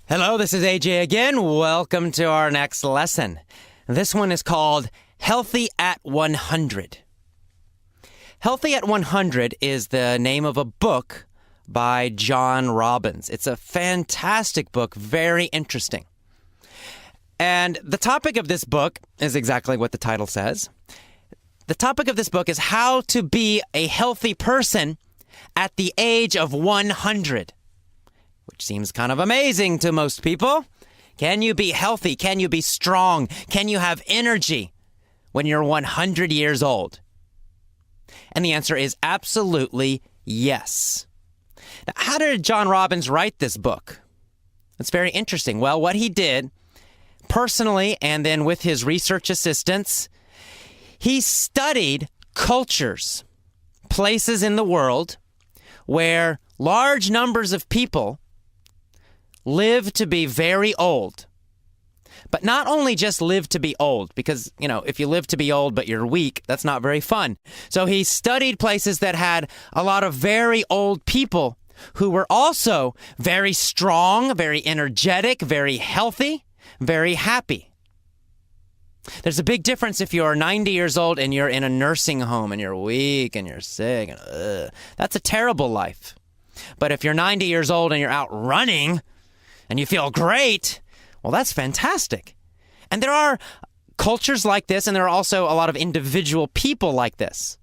Hello, this is AJ again. Welcome to our next lesson. This one is called Healthy at 100. Healthy at 100 is the name of a book by John Robbins. It's a fantastic book, very interesting. And the topic of this book is exactly what the title says. The topic of this book is how to be a healthy person at the age of 100. Which seems kind of amazing to most people. Can you be healthy? Can you be strong? Can you have energy when you're 100 years old? And the answer is absolutely yes. Now, how did John Robbins write this book? It's very interesting. Well, what he did personally and then with his research assistants, he studied cultures, places in the world where large numbers of people live to be very old. But not only just live to be old, because, if you live to be old but you're weak, that's not very fun. So he studied places that had a lot of very old people who were also very strong, very energetic, very healthy, very happy. There's a big difference if you're 90 years old and you're in a nursing home and you're weak and you're sick. That's a terrible life. But if you're 90 years old and you're out running and you feel great, well, that's fantastic. And there are cultures like this, and there are also a lot of individual people like this.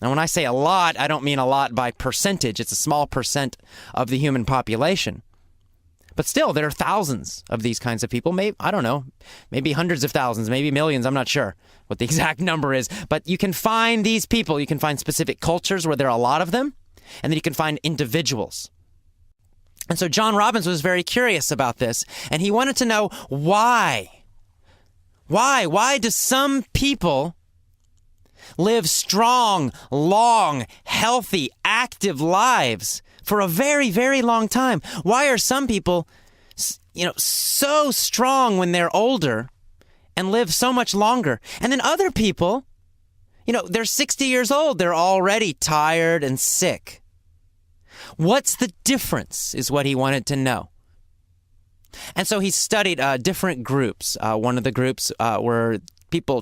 And when I say a lot, I don't mean a lot by percentage. It's a small percent of the human population. But still, there are thousands of these kinds of people. Maybe, I don't know, maybe hundreds of thousands, maybe millions. I'm not sure what the exact number is. But you can find these people. You can find specific cultures where there are a lot of them. And then you can find individuals. And so John Robbins was very curious about this, and he wanted to know why. Why do some people live strong, long, healthy, active lives for a very, very long time? Why are some people, so strong when they're older and live so much longer? And then other people, they're 60 years old, they're already tired and sick. What's the difference is what he wanted to know. And so he studied different groups. One of the groups were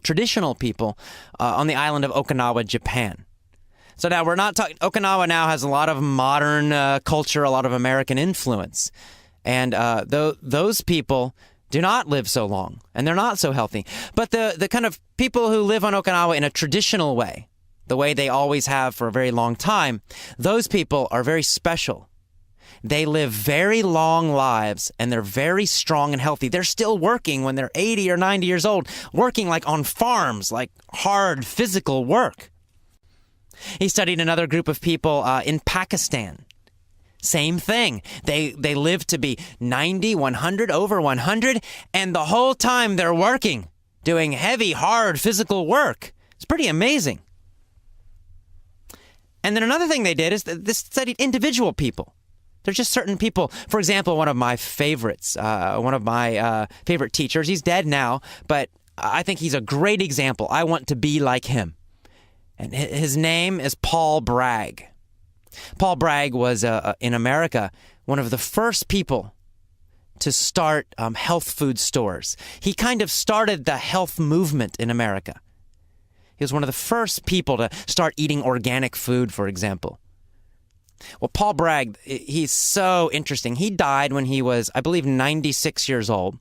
traditional people on the island of Okinawa, Japan. So now we're not talking, Okinawa now has a lot of modern culture, a lot of American influence. And those people do not live so long, and they're not so healthy. But the kind of people who live on Okinawa in a traditional way, the way they always have for a very long time, those people are very special. They live very long lives, and they're very strong and healthy. They're still working when they're 80 or 90 years old, working like on farms, like hard physical work. He studied another group of people in Pakistan. Same thing. They live to be 90, 100, over 100, and the whole time they're working, doing heavy, hard physical work. It's pretty amazing. And then another thing they did is they studied individual people. There's just certain people. For example, one of my favorites, favorite teachers, he's dead now, but I think he's a great example. I want to be like him. And his name is Paul Bragg. Paul Bragg was, in America, one of the first people to start health food stores. He kind of started the health movement in America. He was one of the first people to start eating organic food, for example. Well, Paul Bragg, he's so interesting. He died when he was, I believe, 96 years old.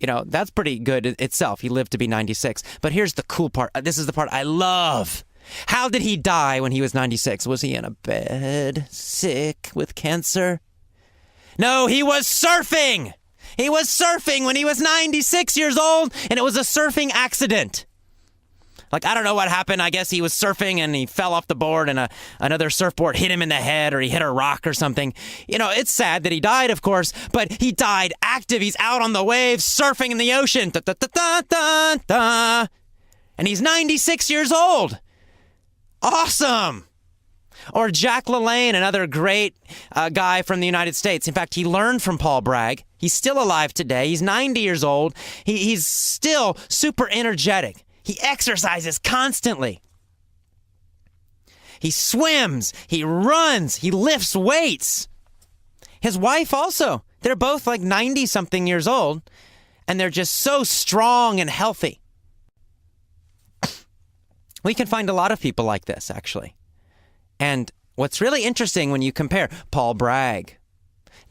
That's pretty good itself. He lived to be 96. But here's the cool part. This is the part I love. How did he die when he was 96? Was he in a bed, sick, with cancer? No, he was surfing. He was surfing when he was 96 years old, and it was a surfing accident. Like, I don't know what happened. I guess he was surfing and he fell off the board and another surfboard hit him in the head, or he hit a rock or something. It's sad that he died, of course, but he died active. He's out on the waves, surfing in the ocean. Da, da, da, da, da, da. And he's 96 years old. Awesome. Or Jack LaLanne, another great guy from the United States. In fact, he learned from Paul Bragg. He's still alive today. He's 90 years old. He's still super energetic. He exercises constantly. He swims, he runs, he lifts weights. His wife also They're both like 90-something years old, and they're just so strong and healthy. We can find a lot of people like this, actually. And what's really interesting when you compare Paul Bragg,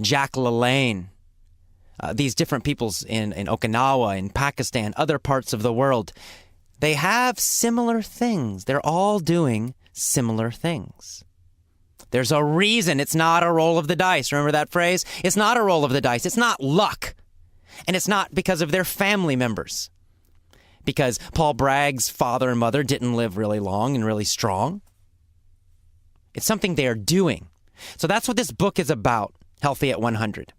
Jack LaLanne, these different peoples in Okinawa, in Pakistan, other parts of the world, they have similar things. They're all doing similar things. There's a reason it's not a roll of the dice. Remember that phrase? It's not a roll of the dice. It's not luck. And it's not because of their family members. Because Paul Bragg's father and mother didn't live really long and really strong. It's something they are doing. So that's what this book is about, Healthy at 100.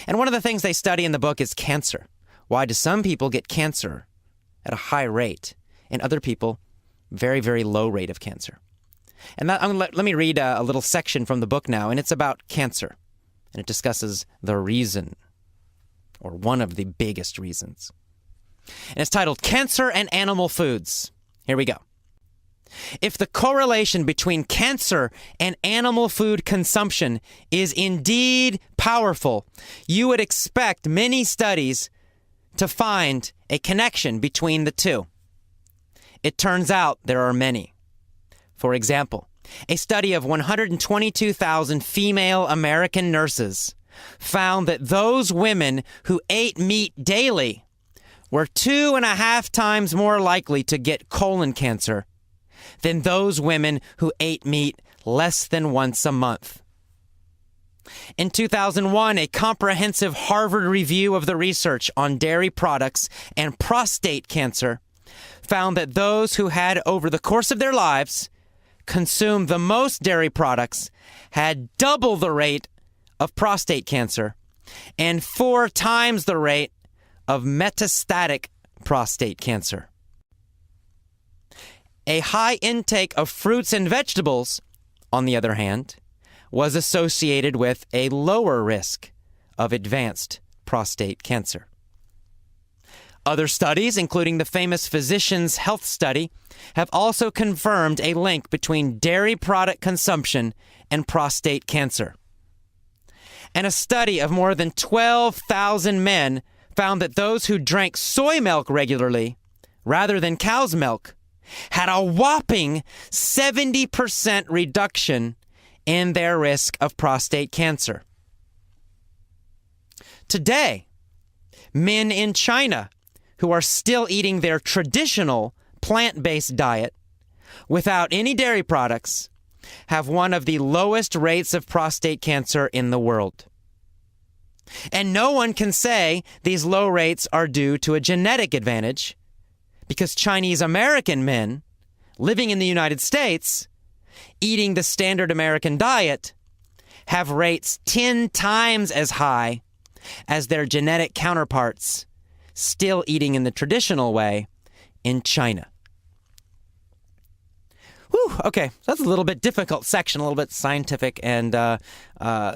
And one of the things they study in the book is cancer. Why do some people get cancer at a high rate and other people very, very low rate of cancer? And let me read a little section from the book now, and it's about cancer. And it discusses the reason, or one of the biggest reasons. And it's titled Cancer and Animal Foods. Here we go. If the correlation between cancer and animal food consumption is indeed powerful, you would expect many studies to find a connection between the two. It turns out there are many. For example, a study of 122,000 female American nurses found that those women who ate meat daily were 2.5 times more likely to get colon cancer than those women who ate meat less than once a month. In 2001, a comprehensive Harvard review of the research on dairy products and prostate cancer found that those who had, over the course of their lives, consumed the most dairy products had double the rate of prostate cancer and 4 times the rate of metastatic prostate cancer. A high intake of fruits and vegetables, on the other hand, was associated with a lower risk of advanced prostate cancer. Other studies, including the famous Physicians' Health Study, have also confirmed a link between dairy product consumption and prostate cancer. And a study of more than 12,000 men found that those who drank soy milk regularly, rather than cow's milk, had a whopping 70% reduction in their risk of prostate cancer. Today, men in China who are still eating their traditional plant-based diet without any dairy products have one of the lowest rates of prostate cancer in the world. And no one can say these low rates are due to a genetic advantage, because Chinese American men living in the United States, eating the standard American diet, have rates 10 times as high as their genetic counterparts still eating in the traditional way in China. Whew, okay, so that's a little bit difficult section, a little bit scientific, and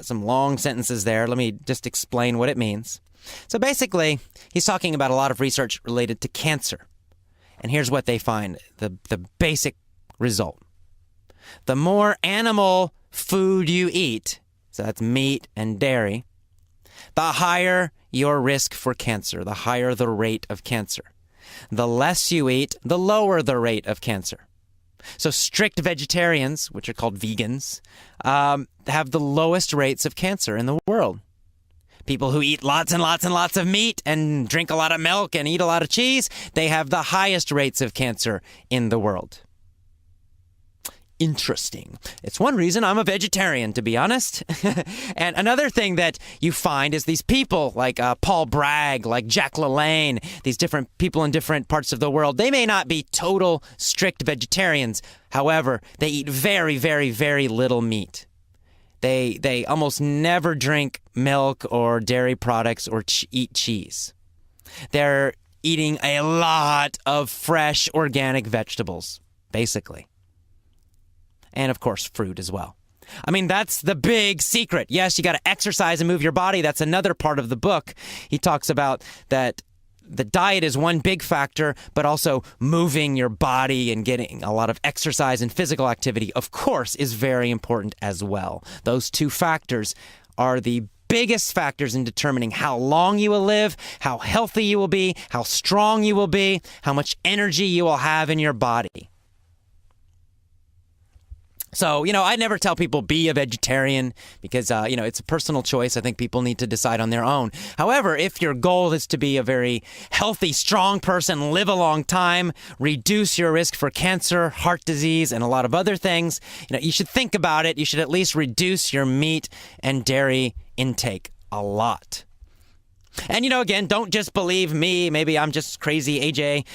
some long sentences there. Let me just explain what it means. So basically, he's talking about a lot of research related to cancer. And here's what they find, the basic result. The more animal food you eat, so that's meat and dairy, the higher your risk for cancer, the higher the rate of cancer. The less you eat, the lower the rate of cancer. So strict vegetarians, which are called vegans, have the lowest rates of cancer in the world. People who eat lots and lots and lots of meat and drink a lot of milk and eat a lot of cheese, they have the highest rates of cancer in the world. Interesting. It's one reason I'm a vegetarian, to be honest. And another thing that you find is these people like Paul Bragg, like Jack LaLanne, these different people in different parts of the world, they may not be total strict vegetarians. However, they eat very, very, very little meat. They almost never drink milk or dairy products or eat cheese. They're eating a lot of fresh organic vegetables, basically. And, of course, fruit as well. I mean, that's the big secret. Yes, you got to exercise and move your body. That's another part of the book. He talks about that the diet is one big factor, but also moving your body and getting a lot of exercise and physical activity, of course, is very important as well. Those two factors are the biggest factors in determining how long you will live, how healthy you will be, how strong you will be, how much energy you will have in your body. So, I never tell people be a vegetarian because, it's a personal choice. I think people need to decide on their own. However, if your goal is to be a very healthy, strong person, live a long time, reduce your risk for cancer, heart disease, and a lot of other things, you should think about it. You should at least reduce your meat and dairy intake a lot. And, again, don't just believe me. Maybe I'm just crazy, AJ.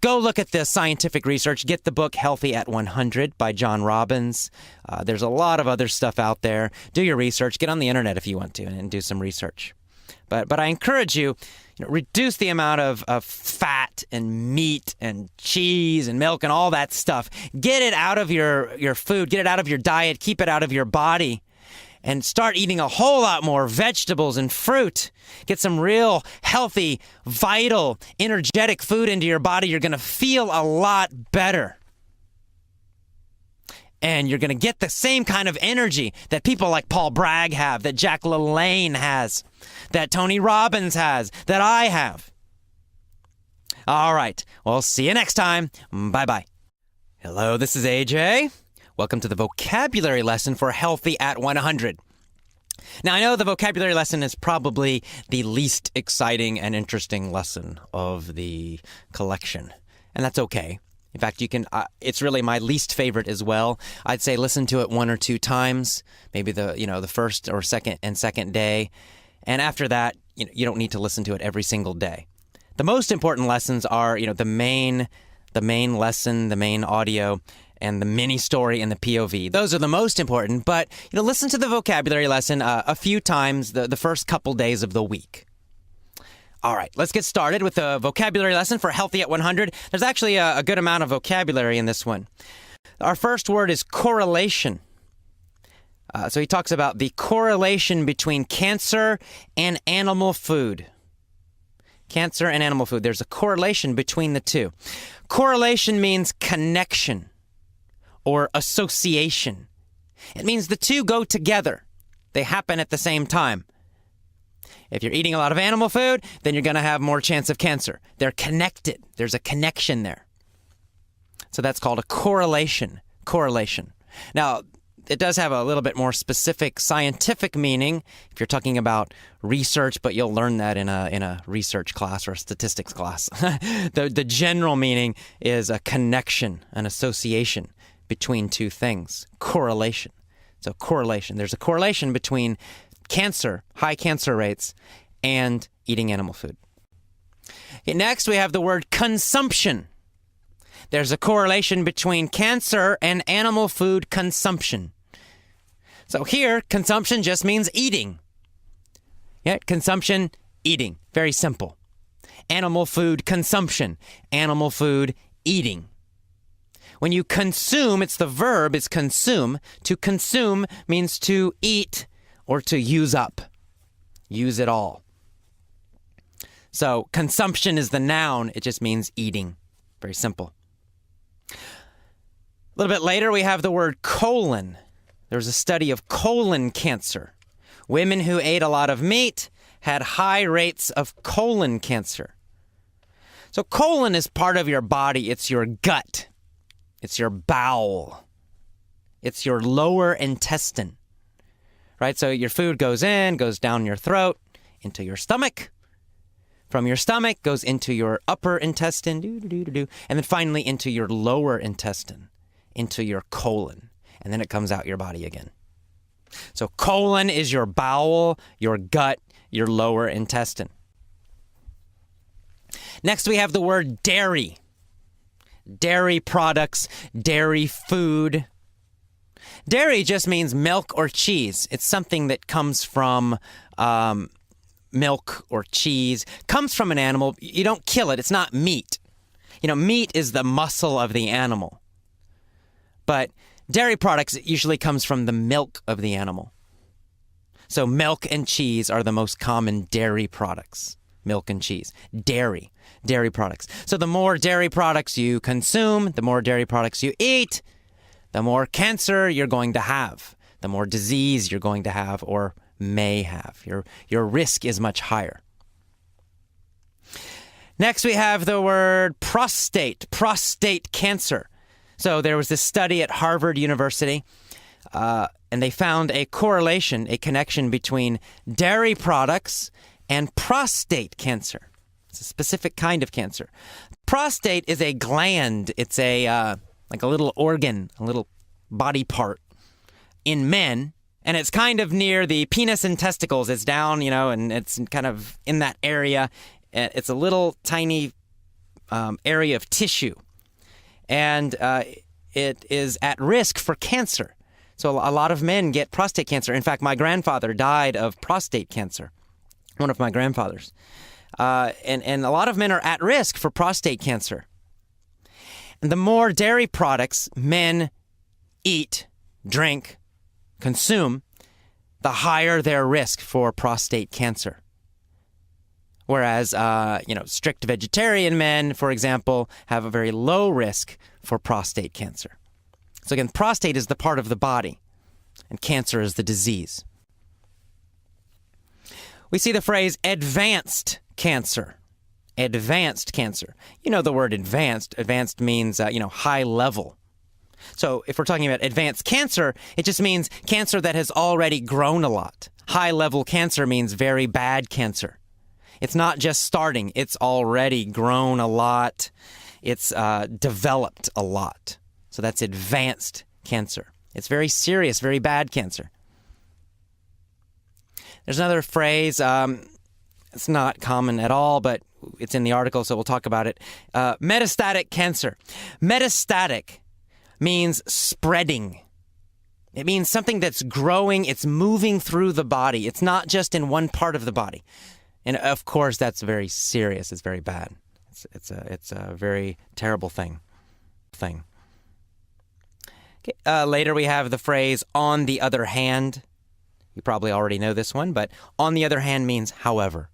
Go look at the scientific research. Get the book Healthy at 100 by John Robbins. There's a lot of other stuff out there. Do your research. Get on the internet if you want to and do some research. But I encourage you, reduce the amount of fat and meat and cheese and milk and all that stuff. Get it out of your food. Get it out of your diet. Keep it out of your body. And start eating a whole lot more vegetables and fruit. Get some real healthy, vital, energetic food into your body. You're going to feel a lot better. And you're going to get the same kind of energy that people like Paul Bragg have, that Jack LaLanne has, that Tony Robbins has, that I have. All right. Well, see you next time. Bye-bye. Hello, this is AJ. Welcome to the vocabulary lesson for Healthy at 100. Now, I know the vocabulary lesson is probably the least exciting and interesting lesson of the collection, and that's okay. In fact, it's really my least favorite as well. I'd say listen to it 1 or 2 times, maybe the first or second day, and after that, you don't need to listen to it every single day. The most important lessons are, the main lesson, the main audio, and the mini story and the POV. Those are the most important, but listen to the vocabulary lesson a few times the first couple days of the week. All right, let's get started with the vocabulary lesson for Healthy at 100. There's actually a good amount of vocabulary in this one. Our first word is correlation. So he talks about the correlation between cancer and animal food. Cancer and animal food. There's a correlation between the two. Correlation means connection or association. It means the two go together. They happen at the same time. If you're eating a lot of animal food, then you're going to have more chance of cancer. They're connected. There's a connection there. So that's called a correlation. Correlation. Now, it does have a little bit more specific scientific meaning if you're talking about research, but you'll learn that in a research class or a statistics class. The general meaning is a connection, an association between two things. Correlation. So correlation. There's a correlation between cancer, high cancer rates, and eating animal food. Okay, next, we have the word consumption. There's a correlation between cancer and animal food consumption. So here, consumption just means eating. Yeah, consumption, eating. Very simple. Animal food consumption. Animal food eating. When you consume, it's the verb is consume. To consume means to eat or to use up. Use it all. So consumption is the noun. It just means eating. Very simple. A little bit later, we have the word colon. There's a study of colon cancer. Women who ate a lot of meat had high rates of colon cancer. So colon is part of your body. It's your gut. It's your bowel. It's your lower intestine. Right? So your food goes in, goes down your throat, into your stomach. From your stomach, goes into your upper intestine, and then finally into your lower intestine, into your colon. And then it comes out your body again. So colon is your bowel, your gut, your lower intestine. Next, we have the word dairy. Dairy products, dairy food. Dairy just means milk or cheese. It's something that comes from milk or cheese, comes from an animal. You don't kill it. It's not meat. Meat is the muscle of the animal. But dairy products usually comes from the milk of the animal. So milk and cheese are the most common dairy products. Milk and cheese. Dairy products. So the more dairy products you consume, the more dairy products you eat, the more cancer you're going to have, the more disease you're going to have, or may have. Your risk is much higher. Next, we have the word prostate cancer. So there was this study at Harvard University, and they found a correlation, a connection between dairy products and prostate cancer. It's a specific kind of cancer. Prostate is a gland. It's like a little organ, a little body part in men, and it's kind of near the penis and testicles. It's down, and it's kind of in that area. It's a little tiny area of tissue, and it is at risk for cancer. So a lot of men get prostate cancer. In fact, my grandfather died of prostate cancer, one of my grandfathers. And a lot of men are at risk for prostate cancer. And the more dairy products men eat, drink, consume, the higher their risk for prostate cancer. Whereas, strict vegetarian men, for example, have a very low risk for prostate cancer. So again, prostate is the part of the body, and cancer is the disease. We see the phrase advanced cancer. Advanced cancer. You know the word advanced. Advanced means, high level. So if we're talking about advanced cancer, it just means cancer that has already grown a lot. High level cancer means very bad cancer. It's not just starting. It's already grown a lot. It's developed a lot. So that's advanced cancer. It's very serious, very bad cancer. There's another phrase. It's not common at all, but it's in the article, so we'll talk about it. Metastatic cancer. Metastatic means spreading. It means something that's growing. It's moving through the body. It's not just in one part of the body. And of course, that's very serious. It's very bad. It's a very terrible thing. Okay. Later, we have the phrase "on the other hand." You probably already know this one, but "on the other hand" means however.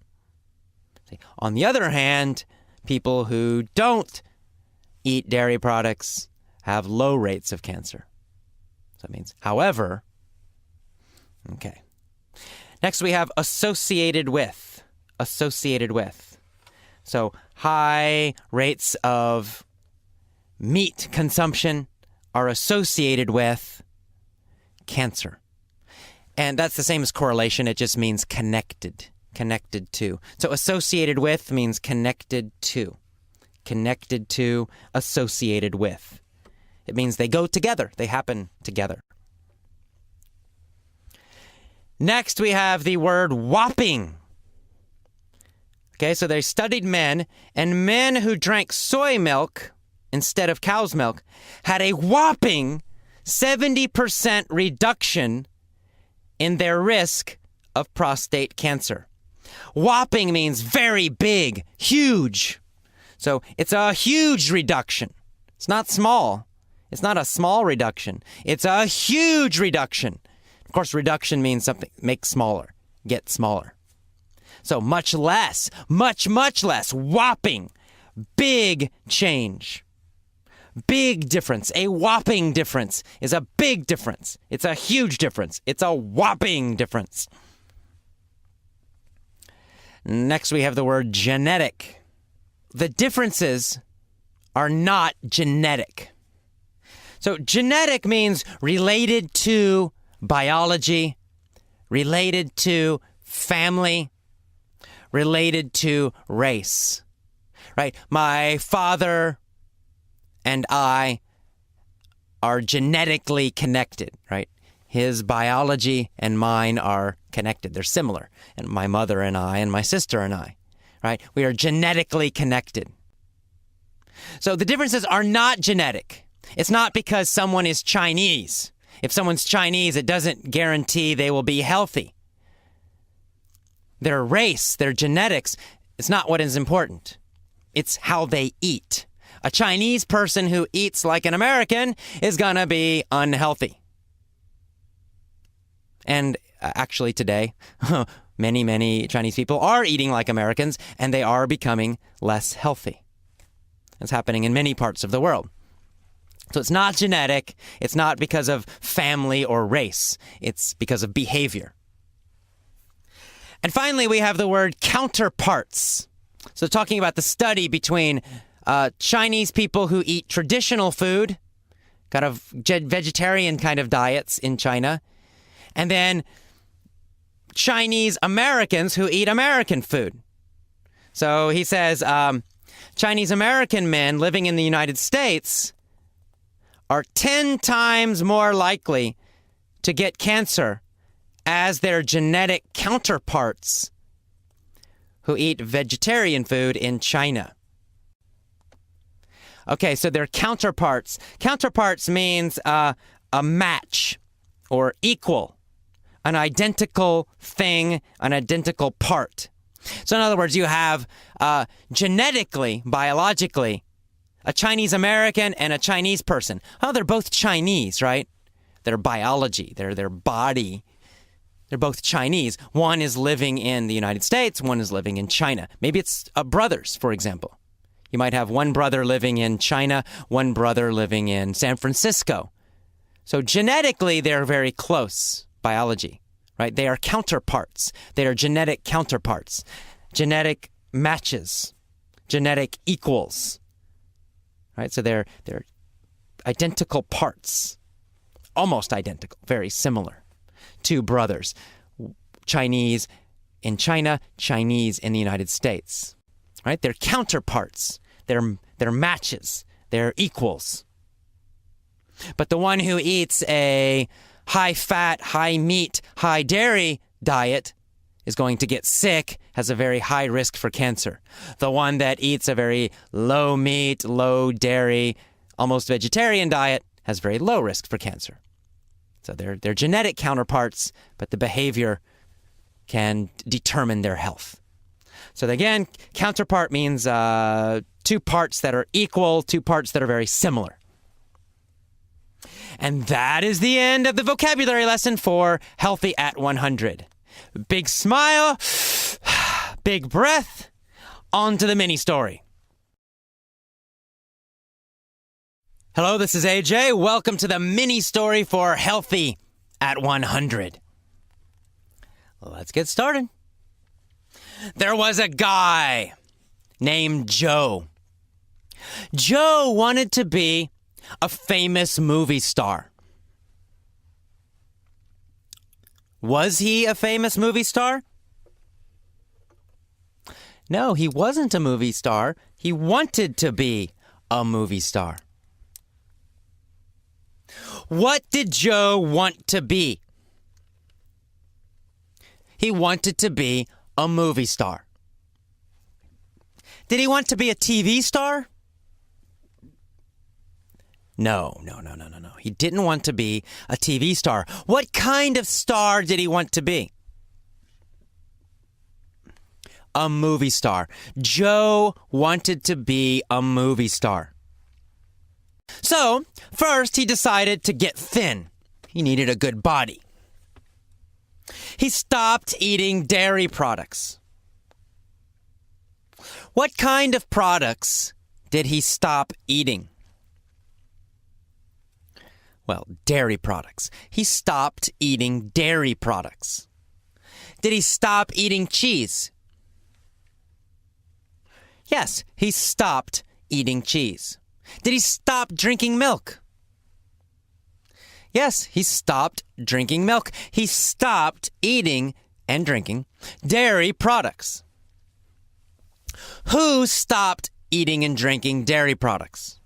On the other hand, people who don't eat dairy products have low rates of cancer. So that means however. Okay. Next, we have associated with. Associated with. So high rates of meat consumption are associated with cancer. And that's the same as correlation. It just means connected. Connected to. So associated with means connected to. Connected to, associated with. It means they go together. They happen together. Next, we have the word whopping. Okay, so they studied men, and men who drank soy milk instead of cow's milk had a whopping 70% reduction in their risk of prostate cancer. Whopping means very big, huge. So it's a huge reduction. It's not small. It's not a small reduction. It's a huge reduction. Of course, reduction means something, make smaller, get smaller. So much less, much less, whopping, big change. Big difference. A whopping difference is a big difference. It's a huge difference. It's a whopping difference. Next, we have the word genetic. The differences are not genetic. So genetic means related to biology, related to family, related to race, right? My father and I are genetically connected, right? His biology and mine are connected. They're similar. And my mother and I and my sister and I, right? We are genetically connected. So the differences are not genetic. It's not because someone is Chinese. If someone's Chinese, it doesn't guarantee they will be healthy. Their race, their genetics, it's not what is important. It's how they eat. A Chinese person who eats like an American is going to be unhealthy. And actually today, many Chinese people are eating like Americans, and they are becoming less healthy. It's happening in many parts of the world. So it's not genetic. It's not because of family or race. It's because of behavior. And finally, we have the word counterparts. So talking about the study between Chinese people who eat traditional food, kind of vegetarian kind of diets in China, and then Chinese Americans who eat American food. So he says Chinese American men living in the United States are 10 times more likely to get cancer as their genetic counterparts who eat vegetarian food in China. Okay, so they're counterparts. Counterparts means a match or equal, an identical thing, an identical part. So in other words, you have genetically, biologically, a Chinese American and a Chinese person. Oh, they're both Chinese, right? Their biology, their body, they're both Chinese. One is living in the United States, one is living in China. Maybe it's brothers, for example. You might have one brother living in China, one brother living in San Francisco. So genetically, they're very close, biology, right? They are counterparts. They are genetic counterparts, genetic matches, genetic equals, right? So they're identical parts, almost identical, very similar. Two brothers, Chinese in China, Chinese in the United States, right? They're counterparts. They're matches. They're equals. But the one who eats a high-fat, high-meat, high-dairy diet is going to get sick, has a very high risk for cancer. The one that eats a very low-meat, low-dairy, almost vegetarian diet has very low risk for cancer. So they're genetic counterparts, but the behavior can determine their health. So again, counterpart means two parts that are equal, two parts that are very similar. And that is the end of the vocabulary lesson for Healthy at 100. Big smile, big breath, on to the mini story. Hello, this is AJ. Welcome to the mini story for Healthy at 100. Let's get started. There was a guy named Joe. Joe wanted to be a famous movie star. Was he a famous movie star? No, he wasn't a movie star. He wanted to be a movie star. What did Joe want to be? He wanted to be a movie star. Did he want to be a TV star? No. He didn't want to be a TV star. What kind of star did he want to be? A movie star. Joe wanted to be a movie star. So, first he decided to get thin. He needed a good body. He stopped eating dairy products. What kind of products did he stop eating? Well, dairy products. He stopped eating dairy products. Did he stop eating cheese? Yes, he stopped eating cheese. Did he stop drinking milk? Yes, he stopped drinking milk. He stopped eating and drinking dairy products. Who stopped eating and drinking dairy products?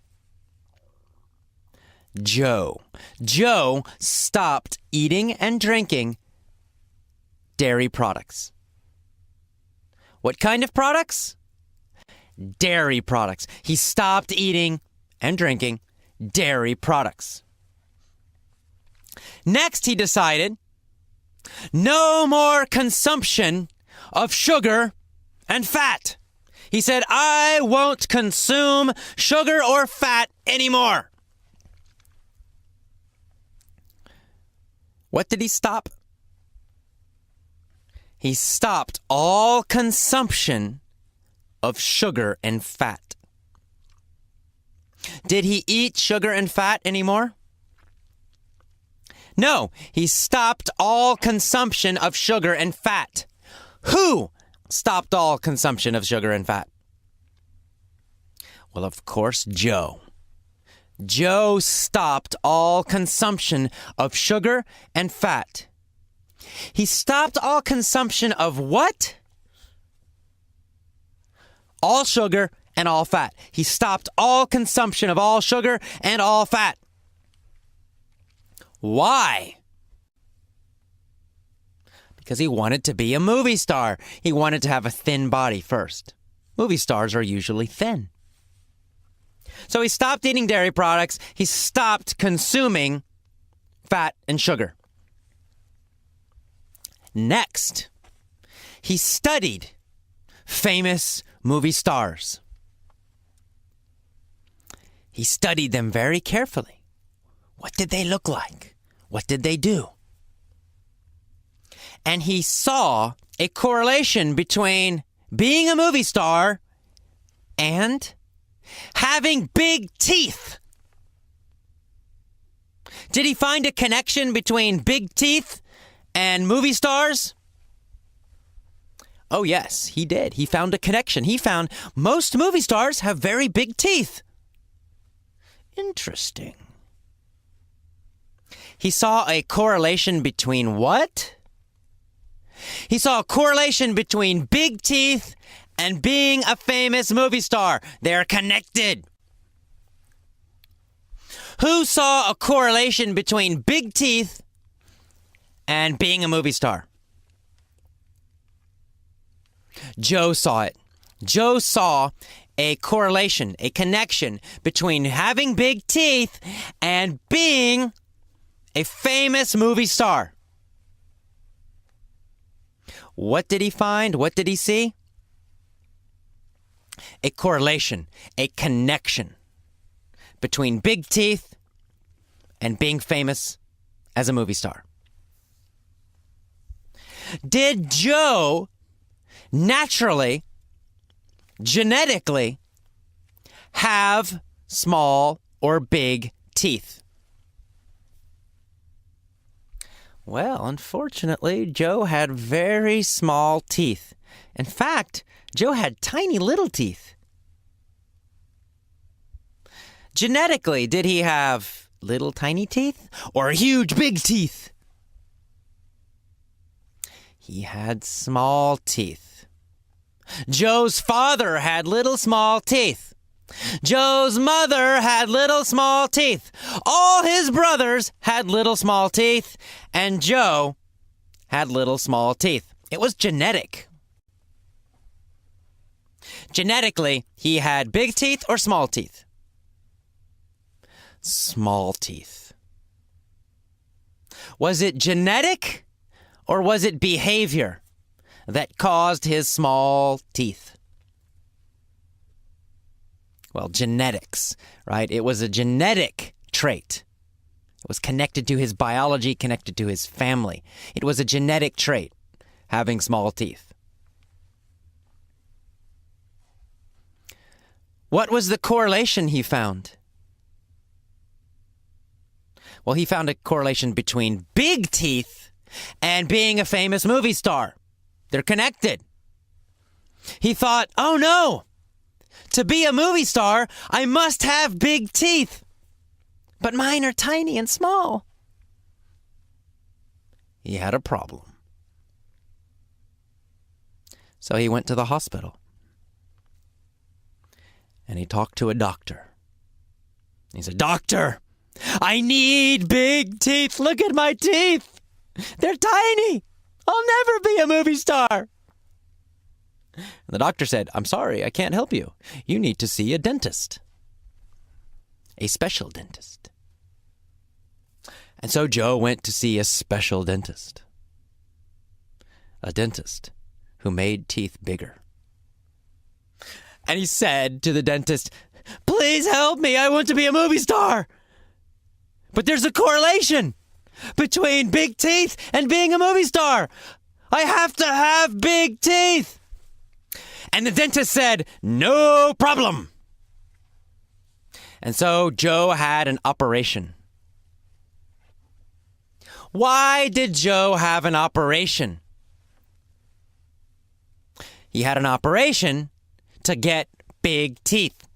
Joe. Joe stopped eating and drinking dairy products. What kind of products? Dairy products. He stopped eating and drinking dairy products. Next, he decided no more consumption of sugar and fat. He said, I won't consume sugar or fat anymore. What did he stop? He stopped all consumption of sugar and fat. Did he eat sugar and fat anymore? No, he stopped all consumption of sugar and fat. Who stopped all consumption of sugar and fat? Well, of course, Joe. Joe stopped all consumption of sugar and fat. He stopped all consumption of what? All sugar and all fat. He stopped all consumption of all sugar and all fat. Why? Because he wanted to be a movie star. He wanted to have a thin body first. Movie stars are usually thin. So he stopped eating dairy products. He stopped consuming fat and sugar. Next, he studied famous movie stars. He studied them very carefully. What did they look like? What did they do? And he saw a correlation between being a movie star and having big teeth. Did he find a connection between big teeth and movie stars? Oh, yes, he did. He found a connection. He found most movie stars have very big teeth. Interesting. He saw a correlation between what? He saw a correlation between big teeth and being a famous movie star. They're connected. Who saw a correlation between big teeth and being a movie star? Joe saw it. Joe saw a correlation, a connection between having big teeth and being a famous movie star. What did he find? What did he see? A correlation, a connection between big teeth and being famous as a movie star. Did Joe naturally, genetically, have small or big teeth? Well, unfortunately, Joe had very small teeth. In fact, Joe had tiny little teeth. Genetically, did he have little tiny teeth or huge big teeth? He had small teeth. Joe's father had little small teeth. Joe's mother had little small teeth. All his brothers had little small teeth, and Joe had little small teeth. It was genetic. Genetically, he had big teeth or small teeth? Small teeth. Was it genetic or was it behavior that caused his small teeth? Well, genetics, right? It was a genetic trait. It was connected to his biology, connected to his family. It was a genetic trait, having small teeth. What was the correlation he found? Well, he found a correlation between big teeth and being a famous movie star. They're connected. He thought, oh no, to be a movie star, I must have big teeth. But mine are tiny and small. He had a problem. So he went to the hospital. And he talked to a doctor. He said, "Doctor, I need big teeth. Look at my teeth. They're tiny. I'll never be a movie star." And the doctor said, "I'm sorry, I can't help you. You need to see a dentist. A special dentist." And so Joe went to see a special dentist. A dentist who made teeth bigger. And he said to the dentist, "Please help me. I want to be a movie star. But there's a correlation between big teeth and being a movie star. I have to have big teeth." And the dentist said, "No problem." And so Joe had an operation. Why did Joe have an operation? he had an operation to get big teeth.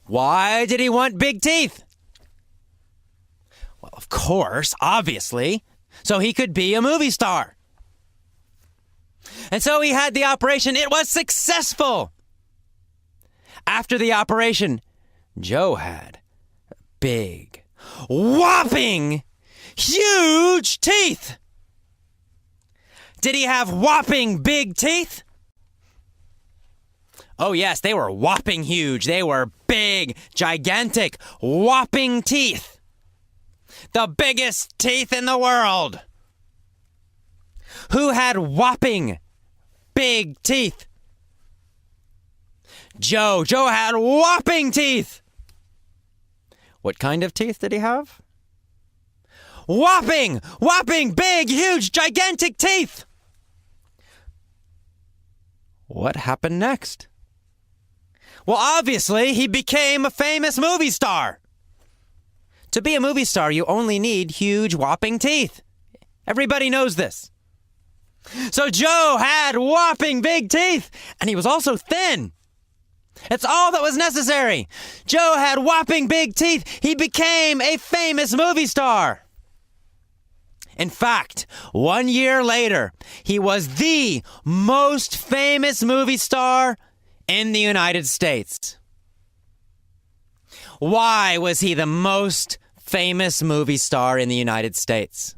Why did he want big teeth? Well, of course, obviously, so he could be a movie star. And so he had the operation. It was successful. After the operation, Joe had big, whopping, huge teeth. Did he have whopping big teeth? Oh yes, they were whopping huge. They were big, gigantic, whopping teeth. The biggest teeth in the world. Who had whopping big teeth? Joe. Joe had whopping teeth. What kind of teeth did he have? Whopping, big, huge, gigantic teeth. What happened next? Well, obviously, he became a famous movie star. To be a movie star, you only need huge, whopping teeth. Everybody knows this. So Joe had whopping big teeth, and he was also thin. It's all that was necessary. Joe had whopping big teeth. He became a famous movie star. In fact, 1 year later, he was the most famous movie star in the United States. Why was he the most famous movie star in the United States?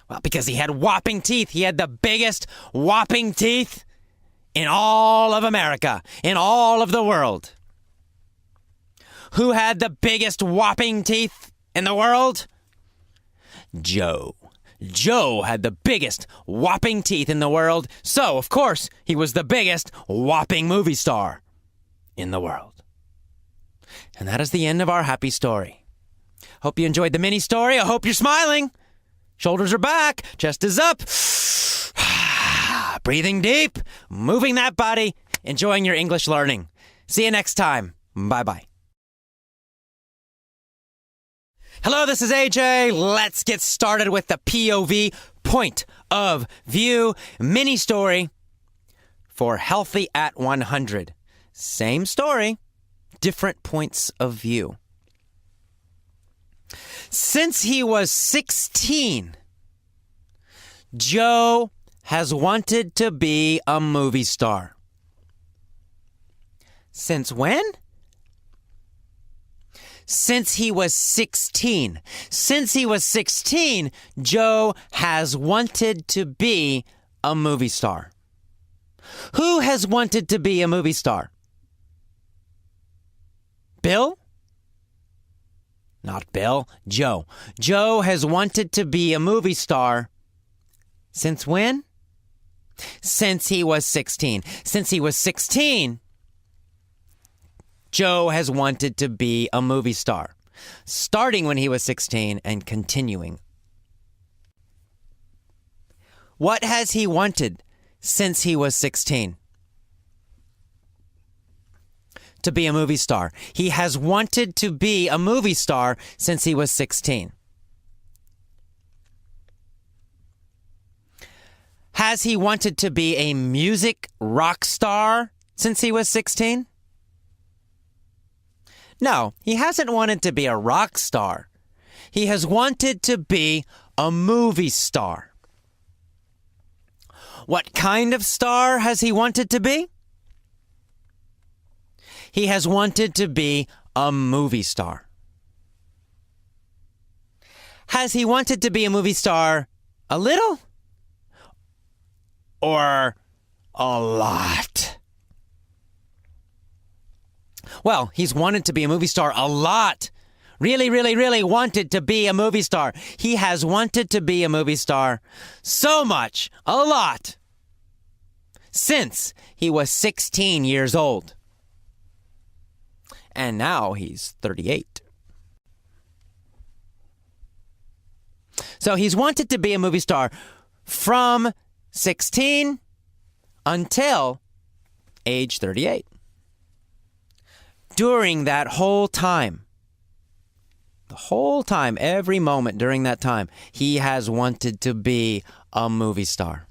Well, because he had whopping teeth. He had the biggest whopping teeth in all of America, in all of the world. Who had the biggest whopping teeth in the world? Joe. Joe had the biggest whopping teeth in the world, so, of course, he was the biggest whopping movie star in the world. And that is the end of our happy story. Hope you enjoyed the mini story. I hope you're smiling. Shoulders are back, chest is up. Breathing deep, moving that body, enjoying your English learning. See you next time. Bye-bye. Hello, this is AJ. Let's get started with the POV, point of view, mini story for Healthy at 100. Same story, different points of view. Since he was 16, Joe has wanted to be a movie star. Since when? Since he was 16. Since he was 16, Joe has wanted to be a movie star. Who has wanted to be a movie star? Bill? Not Bill, Joe. Joe has wanted to be a movie star since when? Since he was 16. Since he was 16, Joe has wanted to be a movie star, starting when he was 16 and continuing. What has he wanted since he was 16? To be a movie star. He has wanted to be a movie star since he was 16. Has he wanted to be a music rock star since he was 16? No, he hasn't wanted to be a rock star. He has wanted to be a movie star. What kind of star has he wanted to be? He has wanted to be a movie star. Has he wanted to be a movie star a little? Or a lot? Well, he's wanted to be a movie star a lot. Really wanted to be a movie star. He has wanted to be a movie star so much, a lot, since he was 16 years old. And now he's 38. So he's wanted to be a movie star from 16 until age 38. During that whole time, every moment during that time, he has wanted to be a movie star.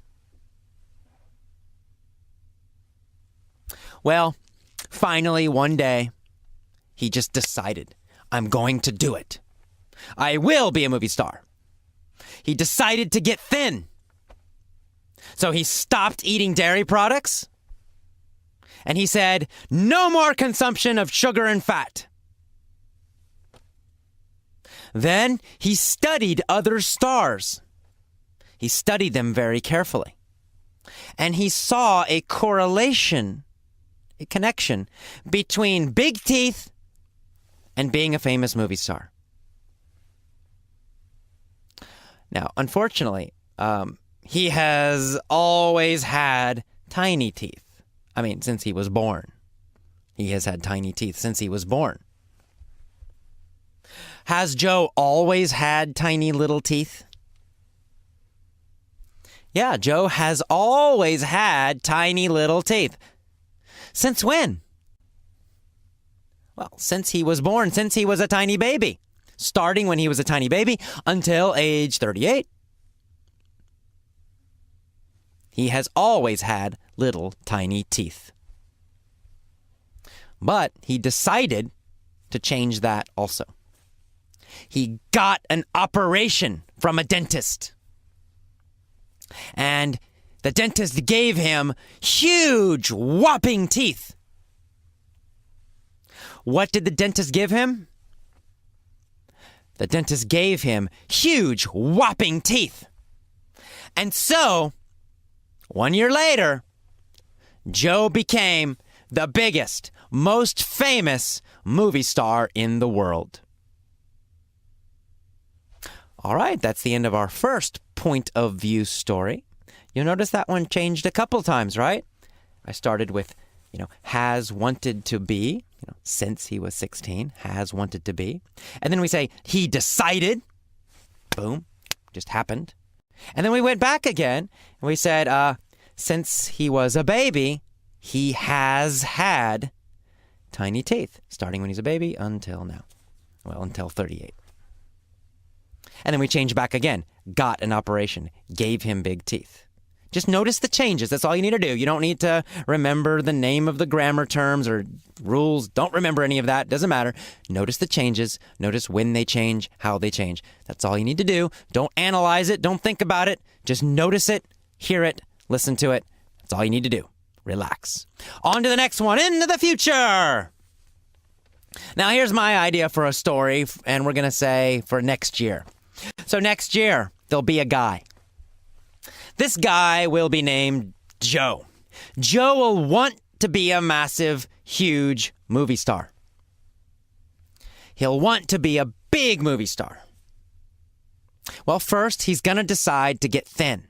Well, finally, one day, he just decided, I'm going to do it. I will be a movie star. He decided to get thin. So he stopped eating dairy products. And he said, no more consumption of sugar and fat. Then he studied other stars. He studied them very carefully. And he saw a correlation, a connection between big teeth and being a famous movie star. Now, unfortunately, he has always had tiny teeth. I mean, since he was born. He has had tiny teeth since he was born. Has Joe always had tiny little teeth? Yeah, Joe has always had tiny little teeth. Since when? Well, since he was born, since he was a tiny baby. Starting when he was a tiny baby until age 38. He has always had little tiny teeth. But he decided to change that also. He got an operation from a dentist. And the dentist gave him huge, whopping teeth. What did the dentist give him? The dentist gave him huge, whopping teeth. And so, 1 year later, Joe became the biggest, most famous movie star in the world. All right, that's the end of our first point of view story. You'll notice that one changed a couple times, right? I started with, has wanted to be, since he was 16, has wanted to be. And then we say, he decided. Boom, just happened. And then we went back again, and we said, since he was a baby, he has had tiny teeth, starting when he's a baby until now. Well, until 38. And then we changed back again. Got an operation. Gave him big teeth. Just notice the changes. That's all you need to do. You don't need to remember the name of the grammar terms or rules. Don't remember any of that. Doesn't matter. Notice the changes. Notice when they change, how they change. That's all you need to do. Don't analyze it. Don't think about it. Just notice it, hear it, listen to it. That's all you need to do. Relax. On to the next one. Into the future. Now, here's my idea for a story, and we're going to say for next year. So next year, there'll be a guy. This guy will be named Joe. Joe will want to be a massive, huge movie star. He'll want to be a big movie star. Well, first, he's going to decide to get thin.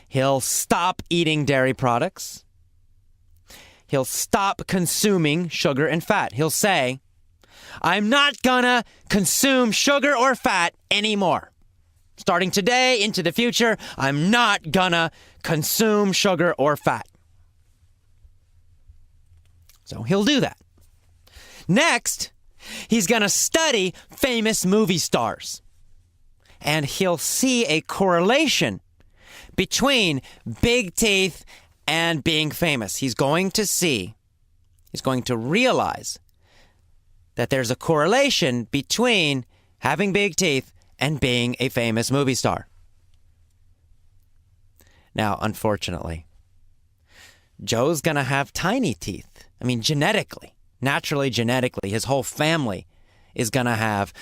He'll stop eating dairy products. He'll stop consuming sugar and fat. He'll say, I'm not gonna consume sugar or fat anymore. Starting today into the future, I'm not gonna consume sugar or fat. So he'll do that. Next, he's gonna study famous movie stars. And he'll see a correlation between big teeth and being famous. He's going to realize that there's a correlation between having big teeth and being a famous movie star. Now, unfortunately, Joe's going to have tiny teeth. I mean, naturally genetically, his whole family is going to have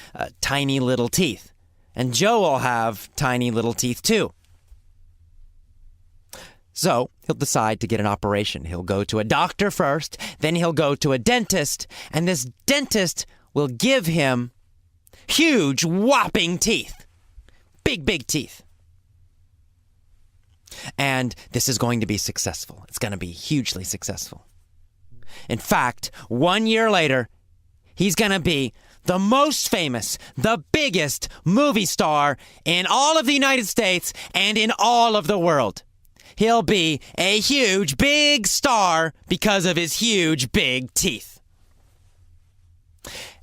tiny little teeth. And Joe will have tiny little teeth too. So he'll decide to get an operation. He'll go to a doctor first, then he'll go to a dentist, and this dentist will give him huge, whopping teeth. Big, big teeth. And this is going to be successful. It's going to be hugely successful. In fact, 1 year later, he's going to be the most famous, the biggest movie star in all of the United States and in all of the world. He'll be a huge, big star because of his huge, big teeth.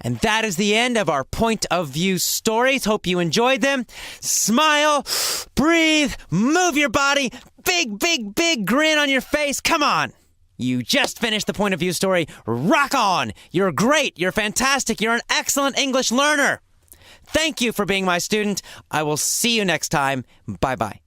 And that is the end of our point of view stories. Hope you enjoyed them. Smile, breathe, move your body, big, big, big grin on your face. Come on. You just finished the Point of View story. Rock on! You're great. You're fantastic. You're an excellent English learner. Thank you for being my student. I will see you next time. Bye-bye.